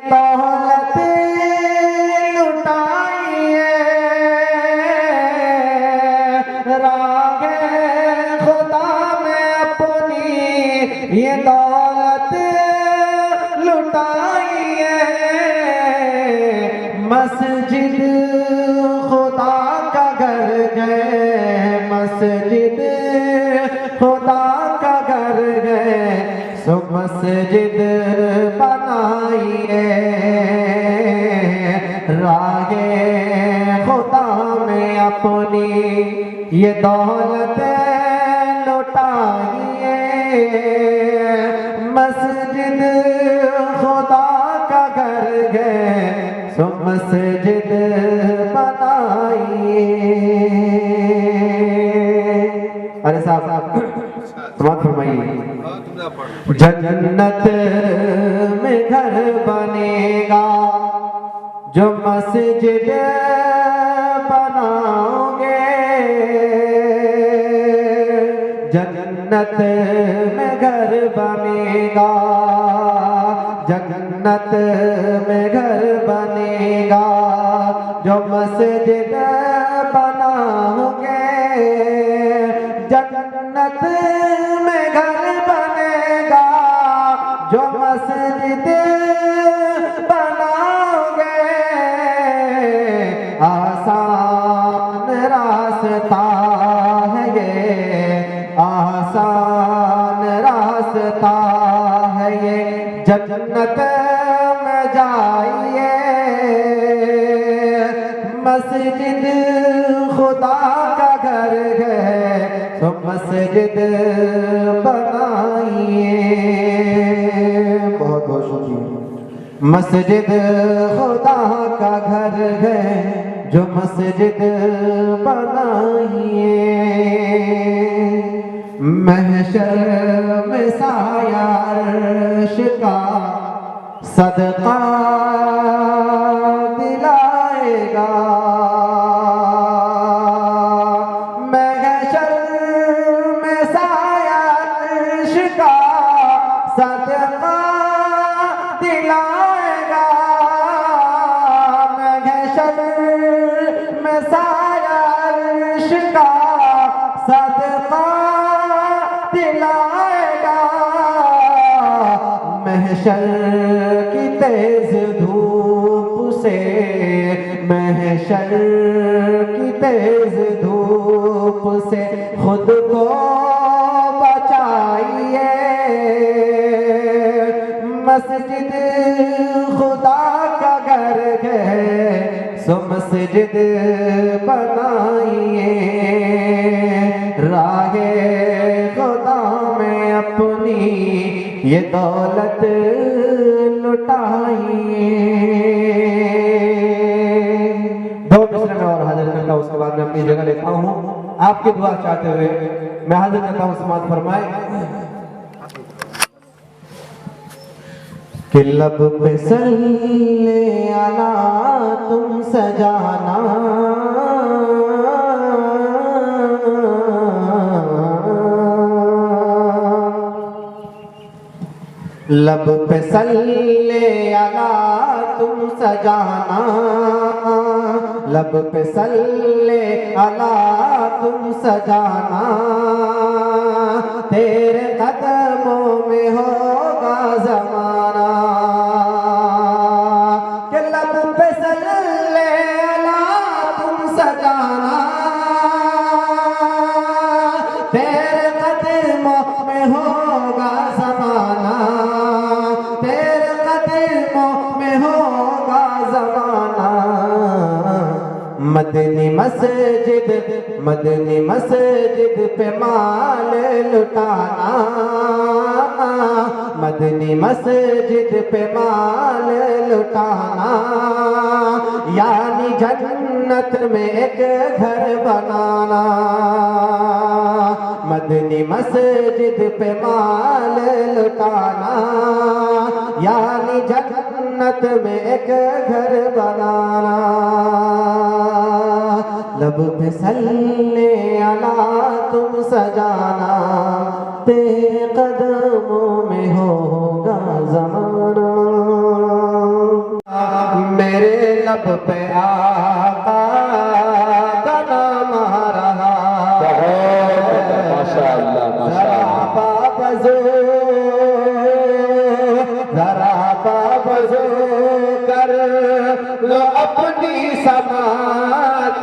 दौलत लुटाइए रागे खुदा में अपनी ये दौलत लुटाइए। मस्जिद खुदा का घर गए, मस्जिद खुदा का घर गए, सो मस्जिद बनाइए रागे खुदा में अपनी ये दौलत लुटाइए। मस्जिद खुदा का घर गए, सो मस्जिद बनाइए। अरे साहब समाप्त फरमाइए। जन्नत में घर बनेगा जो मस्जिद बनाओगे, जन्नत में घर बनेगा, जन्नत में घर बनेगा जो मस्जिद बनाओगे। जन्नत में घर बनेगा जो मस्जिद बनाओगे। आसान रास्ता है ये, आसान रास्ता है ये, जन्नत में जाइए। मस्जिद खुदा का घर है, तो मस्जिद बनाइए। बहुत बहुत शुक्रिया। मस्जिद खुदा का घर है, जो मस्जिद बनाइए। महशर में साया अर्श का सदका दिलाएगा। महशर में साया अर्श का सदका दिलाएगा। महशर में साया अर्श का सदका दिलाएगा। महशर की तेज धूप से, महशर की तेज धूप से खुद को बचाइए। मस्जिद खुदा का घर है, सो मस्जिद बनाइए। राहे खुदा में अपनी ये दौलत लुटाइए। दो मिसरे में और हाजिर करता हूँ, उसके बाद मैं अपनी जगह लेता हूँ। आपकी दुआ चाहते हुए मैं हाजिर करता हूँ। समाज फरमाए कि लब पे सल्ले अला तुम सजाना, लब पे सल्ले अला तुम सजाना, लब पे सल्ले अला तुम सजाना। तेरे कदमों में होगा ज़माना। कि लब पे सल्ले अला तुम सजाना, तेरे कदमों में होगा ज़माना। तेरे कदमों में होगा ज़माना। मदनी मस्जिद, मदनी मस्जिद पे माल लुटाना, मदनी मस्जिद पे माल लुटाना। यानी जन्नत में एक घर बनाना। मदनी मस्जिद पे माल लुटाना, यानी जन्नत में एक घर बनाना। लब पे सल्ले अला तुम सजाना, तेरे कदमों में होगा ज़माना। लब पे आका का नाम आ रहा माशाअल्लाह माशाअल्लाह। जरा बाबजो कर लो अपनी समात,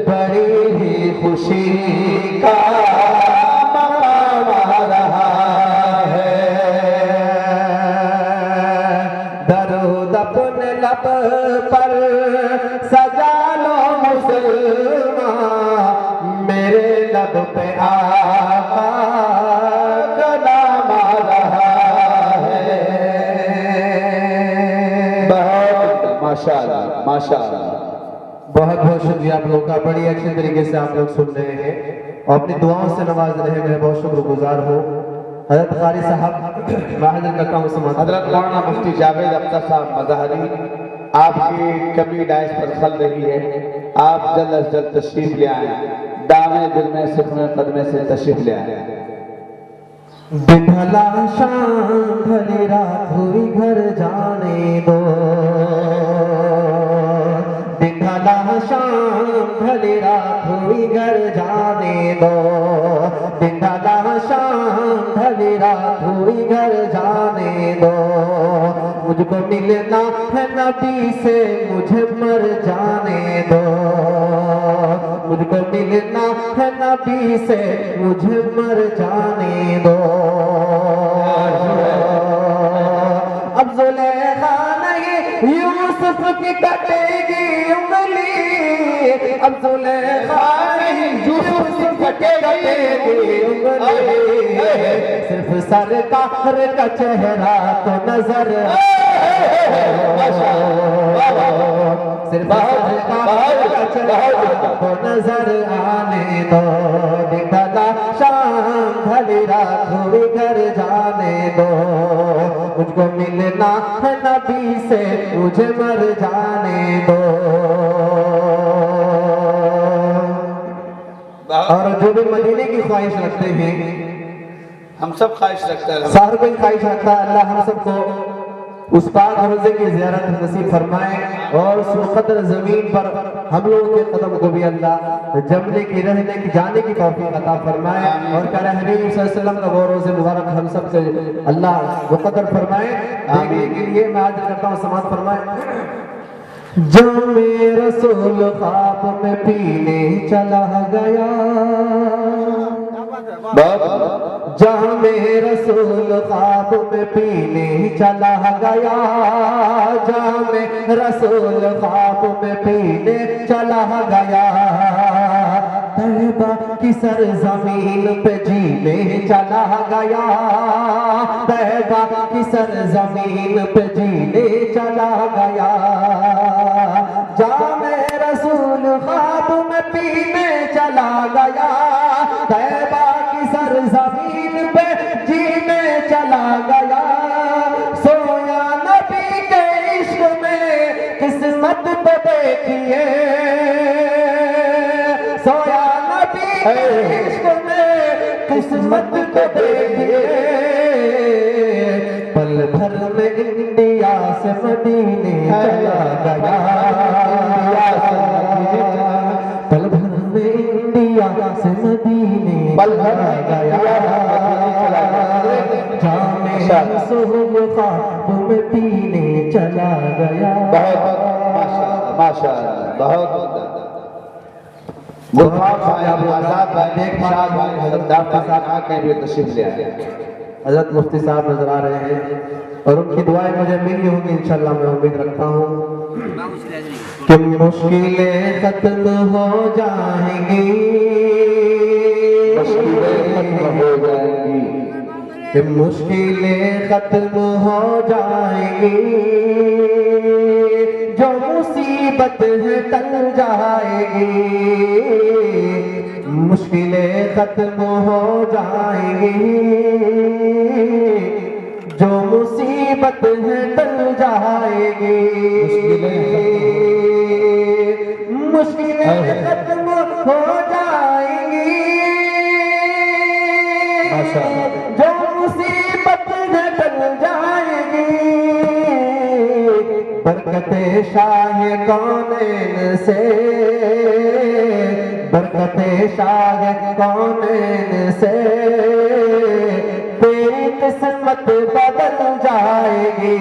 बड़ी ही खुशी का मकाम आ रहा है। दरूद अपने लब पर सजा लो मुसलमान, मेरे लब पे आका का नाम आ रहा है। माशाअल्लाह माशाअल्लाह। बहुत बहुत शुक्रिया आप लोग का, बड़ी अच्छी तरीके से आप लोग सुन रहे हैं और अपनी दुआओं से नवाज रहे हैं। मैं बहुत शुक्रगुजार हूँ। हजरत कारी साहब, मैं हाजिर करता हूँ हजरत मौलाना मुफ्ती जावेद अख्तर साहब मज़हरी, आपकी कमी डाइस पर खल रही है, आप जल्द अज जल्द तशरीफ ले आए, दामे दिल में सुखने कदमे से तशरीफ ले आए। बिढला शाम ढली रात हुई घर जाने दो, बिढला शाम ढली रात हुई घर जाने दो, बिढला शाम ढली रात हुई घर जाने दो। मुझको मिलना है नबी से मुझे मर जाने दो, मुझको मिलना है नबी से मुझे मर जाने दो। अब जुलेखा नहीं यूसुफ की कटेगी उंगली, अब जुलेखा नहीं यूसुफ की कटेगी उंगली, सिर्फ सरकार का चेहरा तो नजर सिर्फ सरकार का चेहरा तो नजर आने दो। बिढला शाम ढली रात हुई घर जाने दो, मुझको मिलना है नबी से मुझे मर जाने दो। और जो भी मदीने की ख्वाहिश रखते हैं, हम सब ख्वाहिश रखते हैं, साहर कोई ख्वाहिश रखता है, अल्लाह हम सबको उस पाक रोज़े की ज़ियारत नसीब फरमाए और उस मुक़द्दर ज़मीन पर हम लोगों के कदम को भी अल्लाह जमने की, रहने की, जाने की तौफीक अता फरमाए और प्यारे हबीब सल्लल्लाहु अलैहि वसल्लम का वो रोज़े मुबारक हम सब से अल्लाह मुक़द्दर फरमाए। देखने के लिए मैं आज करता हूँ, समाअत फरमाए। जामे रसूल ख्वाब में पीने चला गया, जामे रसूल ख्वाब में पीने चला गया, जामे रसूल ख्वाब में पीने चला गया, तैबा की सरजमीन पे जीने चला गया, तैबा की सरजमीन पे जीने चला गया। जामे रसूल ख्वाब में पीने चला गया, तैबा की सरजमीन पे जीने चला गया। सोया नबी के इश्क में किस्मत तो देखिए, सोया नबी के इश्क में किस्मत तो देखिए। पल भर में इंडिया से मदीने चला गया, पल भर में इंडिया से मदीने चला गया। जामे रसूल ख्वाब में पीने चला गया। माशाअल्लाह माशाअल्लाह। बहुत तशरीफ ले आए। हजरत मुफ्ती साहब नजर आ रहे हैं और उनकी दुआएं मुझे मिली होंगी इंशाल्लाह, मैं उम्मीद रखता हूँ कि मुश्किलें खत्म हो जाएंगी, कि मुश्किलें खत्म हो जाएंगी, जो मुसीबत है टल जाएगी, मुश्किलें खत्म हो जाएंगी, जो मुसीबत है टल जाएगी, मुश्किलें खत्म हो जाएंगी, जो मुसीबत है टल जाएगी, बरकते शाह कौनैन से, बरकते शाह कौनैन से तेरी किस्मत बदल जाएगी।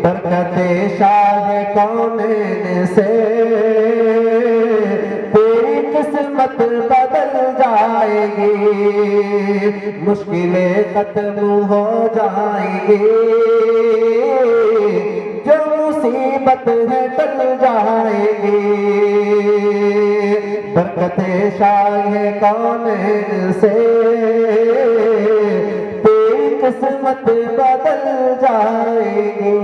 बरकते शाह कौनैन से तेरी किस्मत बदल जाएगी। मुश्किलें खत्म हो जाएंगी, जो मुसीबत है टल जाएगी। बरकते शाह कौनैन से तेरी किस्मत बदल जाएगी।